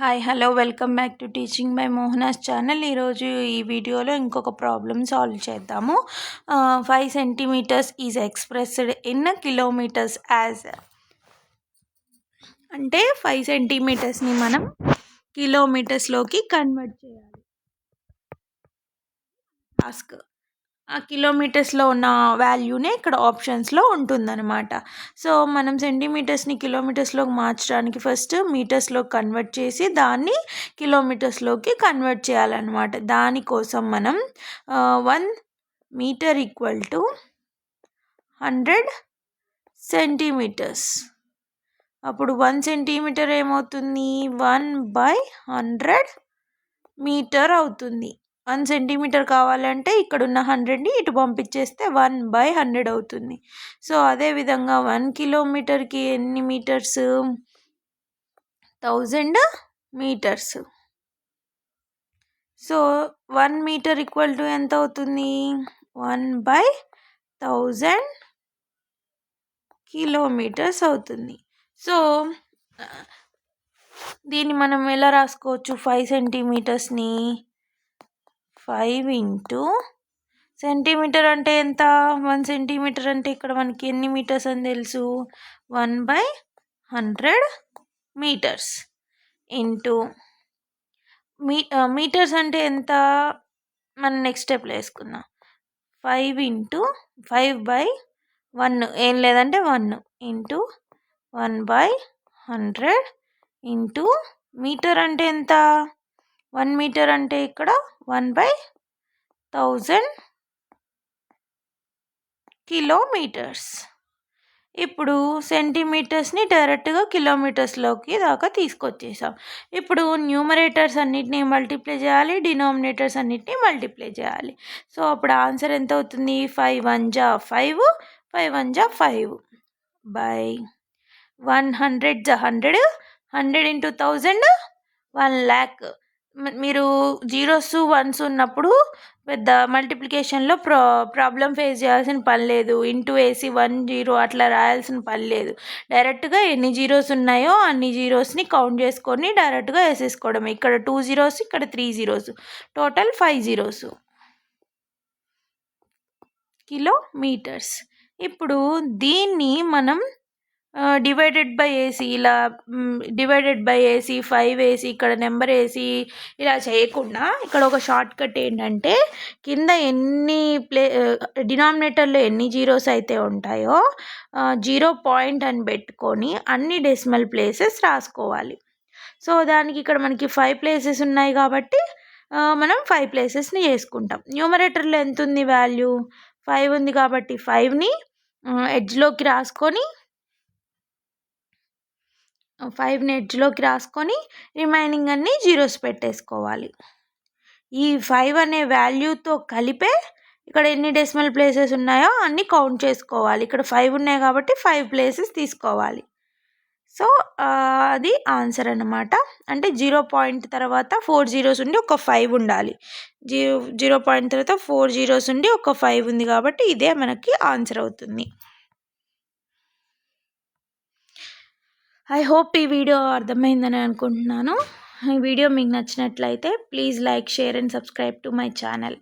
Hi hello welcome back to teaching by Mohana's channel. ఈరోజు ఈ వీడియోలో ఇంకొక ప్రాబ్లమ్ సాల్వ్ చేద్దాము. 5 centimetres is expressed in kilometres as, అంటే 5 సెంటీమీటర్స్ని మనం కిలోమీటర్స్లోకి కన్వర్ట్ చేయాలి. టాస్క్ ఆ కిలోమీటర్స్లో ఉన్న వాల్యూనే ఇక్కడ ఆప్షన్స్లో ఉంటుందన్నమాట. సో మనం సెంటీమీటర్స్ని కిలోమీటర్స్లోకి మార్చడానికి ఫస్ట్ మీటర్స్లోకి కన్వర్ట్ చేసి దాన్ని కిలోమీటర్స్లోకి కన్వర్ట్ చేయాలన్నమాట. దానికోసం మనం 1 మీటర్ ఈక్వల్ టు 100 సెంటీమీటర్స్. అప్పుడు 1 సెంటీమీటర్ ఏమవుతుంది, 1/100 మీటర్ అవుతుంది. 1 సెంటీమీటర్ కావాలంటే ఇక్కడున్న 100ని ఇటు పంపించేస్తే 1/100 అవుతుంది. సో అదేవిధంగా 1 కిలోమీటర్కి ఎన్ని metres, 1000 metres. So 1 metre equal to ఎంత అవుతుంది, 1/1000 కిలోమీటర్స్ అవుతుంది. సో దీన్ని మనం ఎలా రాసుకోవచ్చు, 5 సెంటీమీటర్స్ని 5 ఇంటూ సెంటీమీటర్ అంటే ఎంత, 1 సెంటీమీటర్ అంటే ఇక్కడ మనకి ఎన్ని మీటర్స్ అని తెలుసు, 1/100 మీటర్స్ ఇంటూ మీటర్స్ అంటే ఎంత, మనం నెక్స్ట్ స్టెప్లో వేసుకుందాం. 5 ఇంటూ 5/1 ఏం లేదంటే 1 ఇంటూ 1/100 ఇంటూ మీటర్ అంటే ఎంత, 1 మీటర్ అంటే ఇక్కడ 1/1000 కిలోమీటర్స్. ఇప్పుడు సెంటీమీటర్స్ని డైరెక్ట్గా కిలోమీటర్స్లోకి దాకా తీసుకొచ్చేసాం. ఇప్పుడు న్యూమరేటర్స్ అన్నిటిని మల్టిప్లై చేయాలి, డినామినేటర్స్ అన్నిటిని మల్టిప్లై చేయాలి. సో అప్పుడు ఆన్సర్ ఎంత అవుతుంది, 5 1 జా 5, 5 1 జా 5 బై 100 జా 100, 100 ఇంటూ 1000 1,00,000. మీరు జీరోస్ వన్స్ ఉన్నప్పుడు పెద్ద మల్టిప్లికేషన్లో ప్రాబ్లం ఫేస్ చేయాల్సిన పని లేదు. ఇంటూ వేసి 1 0 అట్లా రాయాల్సిన పని లేదు. డైరెక్ట్గా ఎన్ని జీరోస్ ఉన్నాయో అన్ని జీరోస్ని కౌంట్ చేసుకొని డైరెక్ట్గా వేసేసుకోవడం. ఇక్కడ 2 జీరోస్, ఇక్కడ 3 జీరోస్, టోటల్ 5 జీరోస్ కిలోమీటర్స్. ఇప్పుడు దీన్ని మనం డివైడెడ్ బై వేసి ఇలా డివైడెడ్ బై వేసి 5 వేసి ఇక్కడ నెంబర్ వేసి ఇలా చేయకుండా ఇక్కడ ఒక షార్ట్ కట్ ఏంటంటే, కింద ఎన్ని డినామినేటర్లో ఎన్ని జీరోస్ అయితే ఉంటాయో 0 పాయింట్ అని పెట్టుకొని అన్ని డెసిమల్ ప్లేసెస్ రాసుకోవాలి. సో దానికి ఇక్కడ మనకి 5 ప్లేసెస్ ఉన్నాయి కాబట్టి మనం 5 ప్లేసెస్ని చేసుకుంటాం. న్యూమరేటర్లో ఎంత ఉంది వాల్యూ, 5 ఉంది కాబట్టి 5ని ఎడ్జ్లోకి రాసుకొని 5ని ఎడ్జ్లోకి రాసుకొని రిమైనింగ్ అన్ని జీరోస్ పెట్టేసుకోవాలి. ఈ 5 అనే వాల్యూతో కలిపే ఇక్కడ ఎన్ని డెసిమల్ ప్లేసెస్ ఉన్నాయో అన్ని కౌంట్ చేసుకోవాలి. ఇక్కడ 5 ఉన్నాయి కాబట్టి 5 ప్లేసెస్ తీసుకోవాలి. సో అది ఆన్సర్ అన్నమాట. అంటే 0 పాయింట్ తర్వాత 4 జీరోస్ ఉండి ఒక 5 ఉండాలి. 0 పాయింట్ తర్వాత 4 జీరోస్ ఉండి ఒక 5 ఉంది కాబట్టి ఇదే మనకి ఆన్సర్ అవుతుంది. ఐ హోప్ ఈ వీడియో అర్థమైందని అనుకుంటున్నాను. ఈ వీడియో మీకు నచ్చినట్లయితే please like, share and subscribe to my channel.